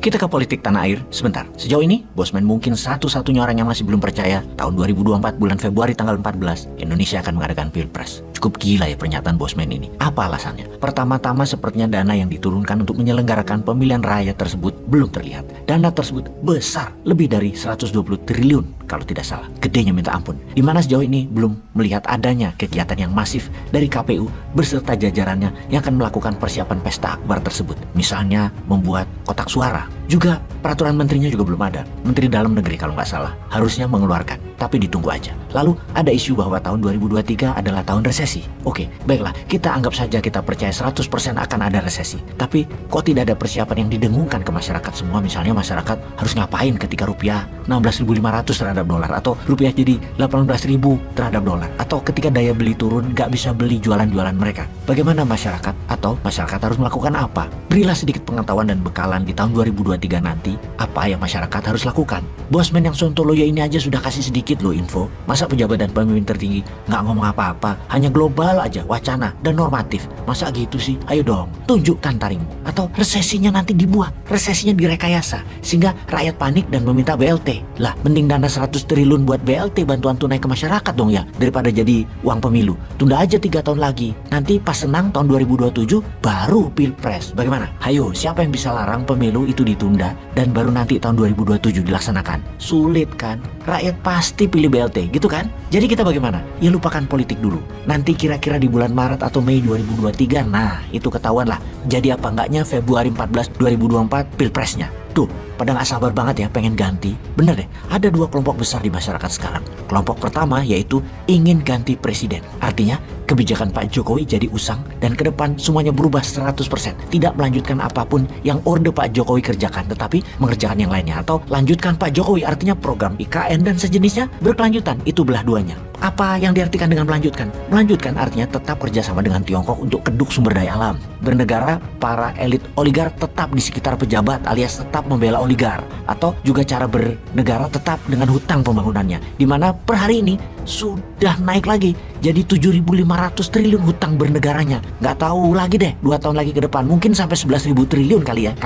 Kita ke politik tanah air sebentar. Sejauh ini, Bosman mungkin satu-satunya orang yang masih belum percaya tahun 2024 bulan Februari tanggal 14 Indonesia akan mengadakan Pilpres. Cukup gila ya pernyataan Bosman ini. Apa alasannya? Pertama-tama sepertinya dana yang diturunkan untuk menyelenggarakan pemilihan raya tersebut belum terlihat. Dana tersebut besar, lebih dari 120 triliun kalau tidak salah. Gedenya minta ampun. Dimana sejauh ini belum melihat adanya kegiatan yang masif dari KPU beserta jajarannya yang akan melakukan persiapan pesta akbar tersebut. Misalnya membuat kotak suara. Juga peraturan menterinya juga belum ada. Menteri Dalam Negeri kalau nggak salah harusnya mengeluarkan, tapi ditunggu aja. Lalu ada isu bahwa tahun 2023 adalah tahun resesi. Oke, baiklah, kita anggap saja kita percaya 100% akan ada resesi. Tapi kok tidak ada persiapan yang didengungkan ke masyarakat semua? Misalnya masyarakat harus ngapain ketika rupiah 16.500 terhadap dolar, atau rupiah jadi 18.000 terhadap dolar, atau ketika daya beli turun nggak bisa beli jualan-jualan mereka. Bagaimana masyarakat, atau masyarakat harus melakukan apa? Berilah sedikit pengetahuan dan bekalan di tahun 2023 nanti apa yang masyarakat harus lakukan. Bosman yang sontoloyo ini aja sudah kasih sedikit loh info. Masa pejabat dan pemimpin tertinggi nggak ngomong apa-apa, hanya global aja, wacana dan normatif. Masa gitu sih? Ayo dong, tunjukkan taringmu. Atau resesinya nanti dibuat, resesinya direkayasa sehingga rakyat panik dan meminta BLT. Lah, mending dana 100 triliun buat BLT, bantuan tunai ke masyarakat dong ya, daripada jadi uang pemilu. Tunda aja 3 tahun lagi. Nanti pas senang tahun 2027 baru Pilpres. Bagaimana? Hayo, siapa yang bisa larang pemilu itu ditunda dan baru nanti tahun 2027 dilaksanakan? Sulit kan? Rakyat pasti pilih BLT, gitu kan? Jadi kita bagaimana? Ya lupakan politik dulu. Nanti kira-kira di bulan Maret atau Mei 2023, nah itu ketahuan lah. Jadi apa enggaknya Februari 14 2024 Pilpresnya. Tuh, pada nggak sabar banget ya pengen ganti. Bener deh, ada 2 kelompok besar di masyarakat sekarang. Kelompok pertama yaitu ingin ganti presiden. Artinya, kebijakan Pak Jokowi jadi usang dan ke depan semuanya berubah 100%. Tidak melanjutkan apapun yang orde Pak Jokowi kerjakan, tetapi mengerjakan yang lainnya. Atau lanjutkan Pak Jokowi, artinya program IKN dan sejenisnya berkelanjutan. Itu belah duanya. Apa yang diartikan dengan melanjutkan? Melanjutkan artinya tetap kerjasama dengan Tiongkok untuk keduk sumber daya alam. Bernegara, para elit oligar tetap di sekitar pejabat alias tetap membela oligar. Atau juga cara bernegara tetap dengan hutang pembangunannya. Dimana per hari ini sudah naik lagi jadi 7.500 triliun hutang bernegaranya. Nggak tahu lagi deh 2 tahun lagi ke depan mungkin sampai 11.000 triliun kali ya.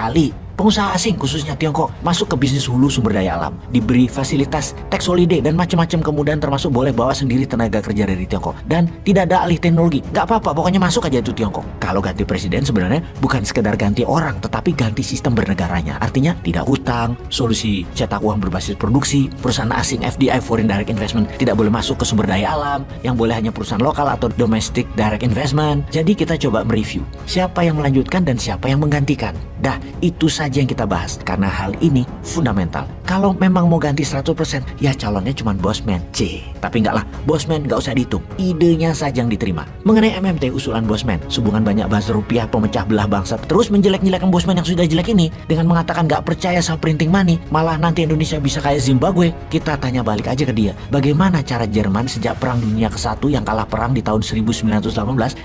Pengusaha asing khususnya Tiongkok masuk ke bisnis hulu sumber daya alam, diberi fasilitas tax holiday dan macam-macam, kemudian termasuk boleh bawa sendiri tenaga kerja dari Tiongkok dan tidak ada alih teknologi. Nggak apa-apa, pokoknya masuk aja itu Tiongkok. Kalau ganti presiden sebenarnya bukan sekedar ganti orang, tetapi ganti sistem bernegaranya. Artinya tidak hutang, solusi cetak uang berbasis produksi, perusahaan asing FDI (Foreign Direct Investment) tidak boleh masuk ke sumber daya alam, yang boleh hanya perusahaan lokal atau domestic direct investment. Jadi kita coba mereview siapa yang melanjutkan dan siapa yang menggantikan. Dah, itu saja yang kita bahas karena hal ini fundamental. Kalau memang mau ganti 100%, ya calonnya cuma Bosman. Tapi enggak lah, Bosman nggak usah dihitung. Idenya saja yang diterima. Mengenai MMT usulan Bosman, sehubungan banyak bahas rupiah pemecah belah bangsa, terus menjelek-jelekan Bosman yang sudah jelek ini dengan mengatakan nggak percaya sama printing money, malah nanti Indonesia bisa kayak Zimbabwe. Kita tanya balik aja ke dia, bagaimana cara Jerman sejak Perang Dunia ke-1 yang kalah perang di tahun 1918,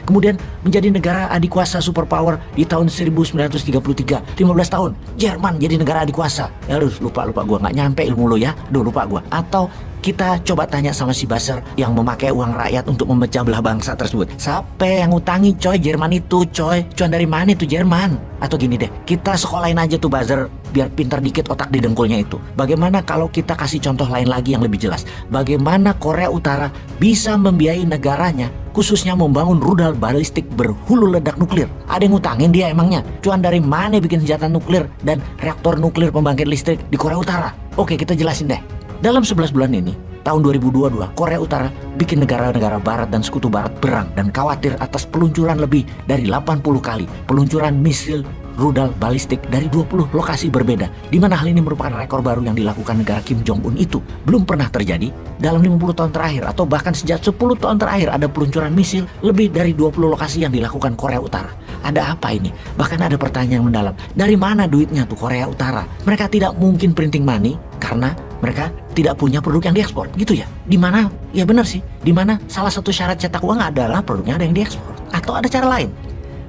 kemudian menjadi negara adikuasa superpower di tahun 1933, 15 tahun Jerman jadi negara adikuasa. Ya lupa gua, nggak nyampe ilmu lo ya. Lupa gua. Atau kita coba tanya sama si Basser yang memakai uang rakyat untuk memecah belah bangsa tersebut. Siapa yang ngutangi coy Jerman itu coy? Cuan dari mana itu Jerman? Atau gini deh, kita sekolahin aja tuh Basser biar pintar dikit otak di dengkulnya itu. Bagaimana kalau kita kasih contoh lain lagi yang lebih jelas? Bagaimana Korea Utara bisa membiayai negaranya khususnya membangun rudal balistik berhulu ledak nuklir? Ada yang ngutangin dia emangnya? Cuan dari mana bikin senjata nuklir dan reaktor nuklir pembangkit listrik di Korea Utara? Oke, kita jelasin deh. Dalam 11 bulan ini, tahun 2022, Korea Utara bikin negara-negara barat dan sekutu barat berang dan khawatir atas peluncuran lebih dari 80 kali peluncuran misil rudal balistik dari 20 lokasi berbeda, di mana hal ini merupakan rekor baru yang dilakukan negara Kim Jong-un itu. Belum pernah terjadi dalam 50 tahun terakhir atau bahkan sejak 10 tahun terakhir ada peluncuran misil lebih dari 20 lokasi yang dilakukan Korea Utara. Ada apa ini? Bahkan ada pertanyaan mendalam, dari mana duitnya tuh Korea Utara? Mereka tidak mungkin printing money karena mereka tidak punya produk yang diekspor, gitu ya? Di mana? Ya benar sih. Di mana salah satu syarat cetak uang adalah produknya ada yang diekspor. Atau ada cara lain?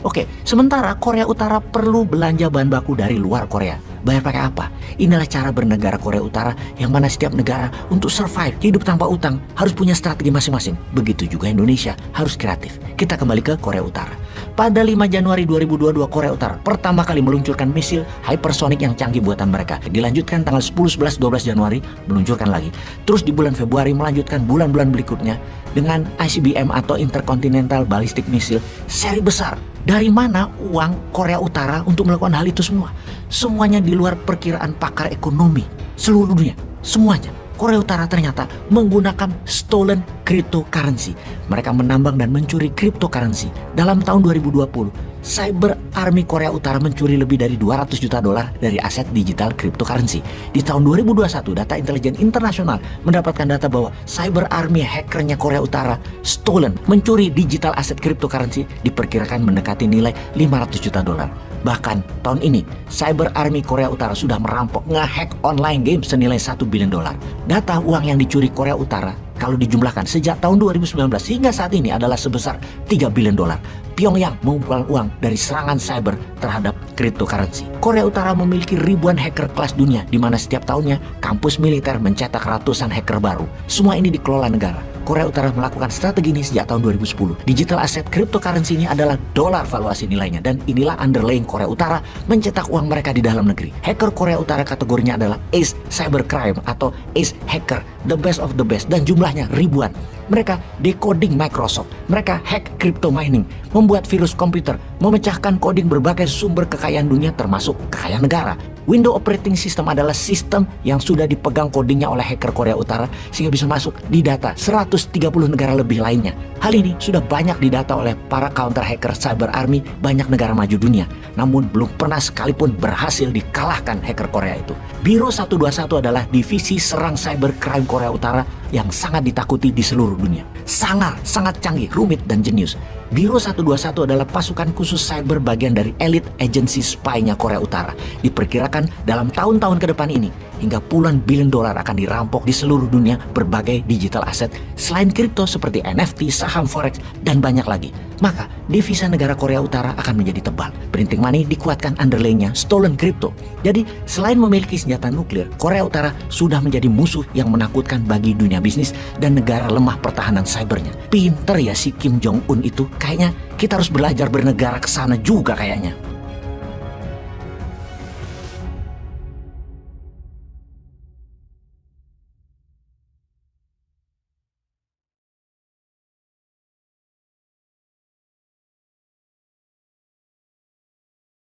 Oke, sementara Korea Utara perlu belanja bahan baku dari luar Korea. Bayar pakai apa? Inilah cara bernegara Korea Utara yang mana setiap negara untuk survive, hidup tanpa utang, harus punya strategi masing-masing. Begitu juga Indonesia harus kreatif. Kita kembali ke Korea Utara. pada 5 Januari 2022 Korea Utara pertama kali meluncurkan misil hypersonic yang canggih buatan mereka. Dilanjutkan tanggal 10, 11, 12 Januari meluncurkan lagi. Terus di bulan Februari melanjutkan bulan-bulan berikutnya dengan ICBM atau Intercontinental Ballistic Missile seri besar. Dari mana uang Korea Utara untuk melakukan hal itu semua? Semuanya di luar perkiraan pakar ekonomi seluruh dunia. Semuanya. Korea Utara ternyata menggunakan stolen cryptocurrency. Mereka menambang dan mencuri cryptocurrency. Dalam tahun 2020, Cyber Army Korea Utara mencuri lebih dari 200 juta dolar dari aset digital cryptocurrency. Di tahun 2021, Data Intelijen Internasional mendapatkan data bahwa Cyber Army hackernya Korea Utara stolen, mencuri digital aset cryptocurrency diperkirakan mendekati nilai 500 juta dolar. Bahkan tahun ini, Cyber Army Korea Utara sudah merampok ngehack online game senilai 1 billion dolar. Data uang yang dicuri Korea Utara kalau dijumlahkan sejak tahun 2019 hingga saat ini adalah sebesar 3 billion dolar. Pyongyang mengumpulkan uang dari serangan cyber terhadap cryptocurrency. Korea Utara memiliki ribuan hacker kelas dunia di mana setiap tahunnya kampus militer mencetak ratusan hacker baru. Semua ini dikelola negara. Korea Utara melakukan strategi ini sejak tahun 2010. Digital aset cryptocurrency ini adalah dolar valuasi nilainya dan inilah underlying Korea Utara mencetak uang mereka di dalam negeri. Hacker Korea Utara kategorinya adalah ace cybercrime atau ace hacker, the best of the best dan jumlahnya ribuan. Mereka decoding Microsoft, mereka hack crypto mining, membuat virus komputer, memecahkan coding berbagai sumber kekayaan dunia termasuk kekayaan negara. Windows Operating System adalah sistem yang sudah dipegang codingnya oleh hacker Korea Utara sehingga bisa masuk di data 130 negara lebih lainnya. Hal ini sudah banyak didata oleh para counter hacker Cyber Army banyak negara maju dunia. Namun belum pernah sekalipun berhasil dikalahkan hacker Korea itu. Biro 121 adalah divisi serang cybercrime Korea Utara yang sangat ditakuti di seluruh dunia. Sangat canggih, rumit, dan jenius. Biro 121 adalah pasukan khusus cyber bagian dari elite agency spy-nya Korea Utara. Diperkirakan dalam tahun-tahun ke depan ini, hingga puluhan billion dolar akan dirampok di seluruh dunia berbagai digital aset selain kripto seperti NFT, saham forex, dan banyak lagi. Maka, devisa negara Korea Utara akan menjadi tebal. Printing money dikuatkan underlying-nya stolen crypto. Jadi, selain memiliki senjata nuklir, Korea Utara sudah menjadi musuh yang menakutkan bagi dunia bisnis dan negara lemah pertahanan cybernya. Pinter ya si Kim Jong Un itu. Kayaknya kita harus belajar bernegara ke sana juga kayaknya.